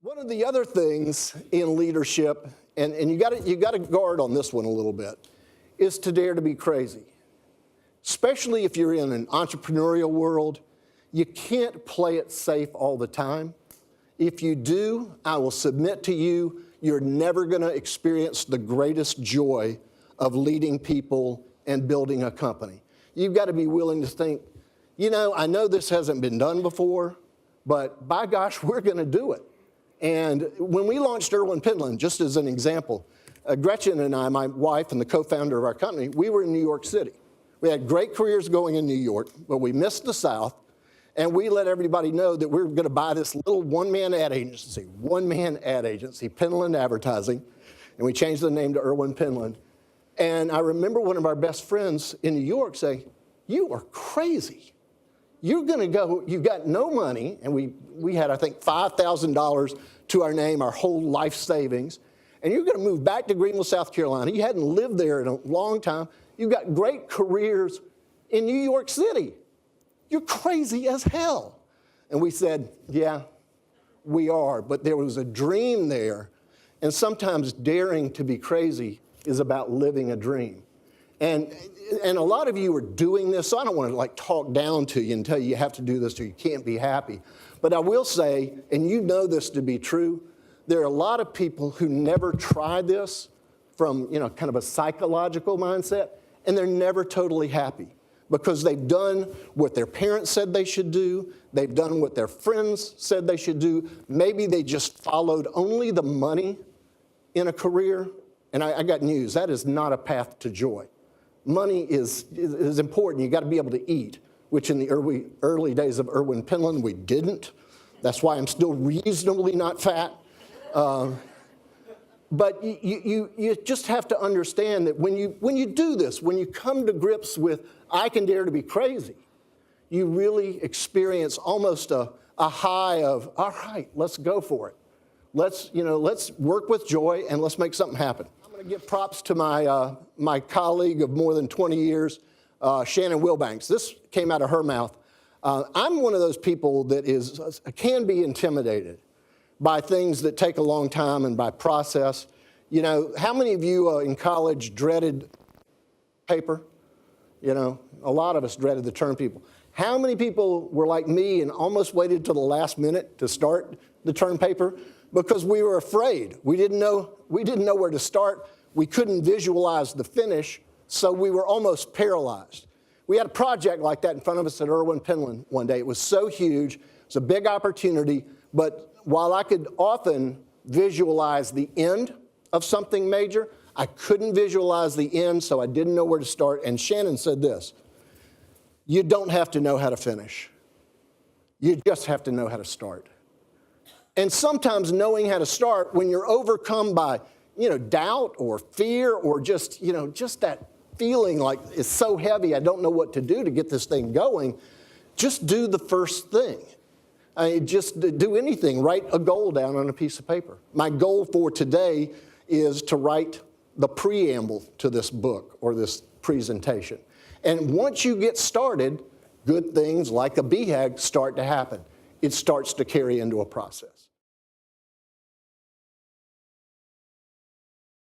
One of the other things in leadership, and you got to guard on this one a little bit, is to dare to be crazy. Especially if you're in an entrepreneurial world, you can't play it safe all the time. If you do, I will submit to you, you're never going to experience the greatest joy of leading people and building a company. You've got to be willing to think, I know this hasn't been done before, but by gosh, we're going to do it. And when we launched Erwin Penland, just as an example, Gretchen and I, my wife and the co-founder of our company, we were in New York City. We had great careers going in New York, but we missed the South, and we let everybody know that we were going to buy this little one-man ad agency, Penland Advertising, and we changed the name to Erwin Penland. And I remember one of our best friends in New York saying, "You are crazy. You're going to go, you've got no money," and we had, I think, $5,000 to our name, our whole life savings, and you're going to move back to Greenville, South Carolina. You hadn't lived there in a long time. You've got great careers in New York City. You're crazy as hell. And we said, yeah, we are, but there was a dream there, and sometimes daring to be crazy is about living a dream. And a lot of you are doing this, so I don't want to talk down to you and tell you have to do this or you can't be happy. But I will say, and you know this to be true, there are a lot of people who never try this from kind of a psychological mindset, and they're never totally happy because they've done what their parents said they should do, they've done what their friends said they should do, maybe they just followed only the money in a career. And I got news, that is not a path to joy. Money is important. You got to be able to eat, which in the early days of Erwin Penland, we didn't. That's why I'm still reasonably not fat. But you just have to understand that when you do this, when you come to grips with, I can dare to be crazy, you really experience almost a high of, all right, let's go for it. Let's work with joy and let's make something happen. I'm going to give props to my colleague of more than 20 years, Shannon Wilbanks. This came out of her mouth. I'm one of those people that can be intimidated by things that take a long time and by process. How many of you in college dreaded paper? A lot of us dreaded the term people. How many people were like me and almost waited till the last minute to start the term paper? Because we were afraid. We didn't know where to start. We couldn't visualize the finish, so we were almost paralyzed. We had a project like that in front of us at Erwin Penland one day. It was so huge. It was a big opportunity, but while I could often visualize the end of something major, I couldn't visualize the end, so I didn't know where to start. And Shannon said this: you don't have to know how to finish. You just have to know how to start. And sometimes knowing how to start, when you're overcome by, doubt or fear or just that feeling like it's so heavy, I don't know what to do to get this thing going, just do the first thing. Just do anything. Write a goal down on a piece of paper. My goal for today is to write the preamble to this book or this presentation. And once you get started, good things like a BHAG start to happen. It starts to carry into a process.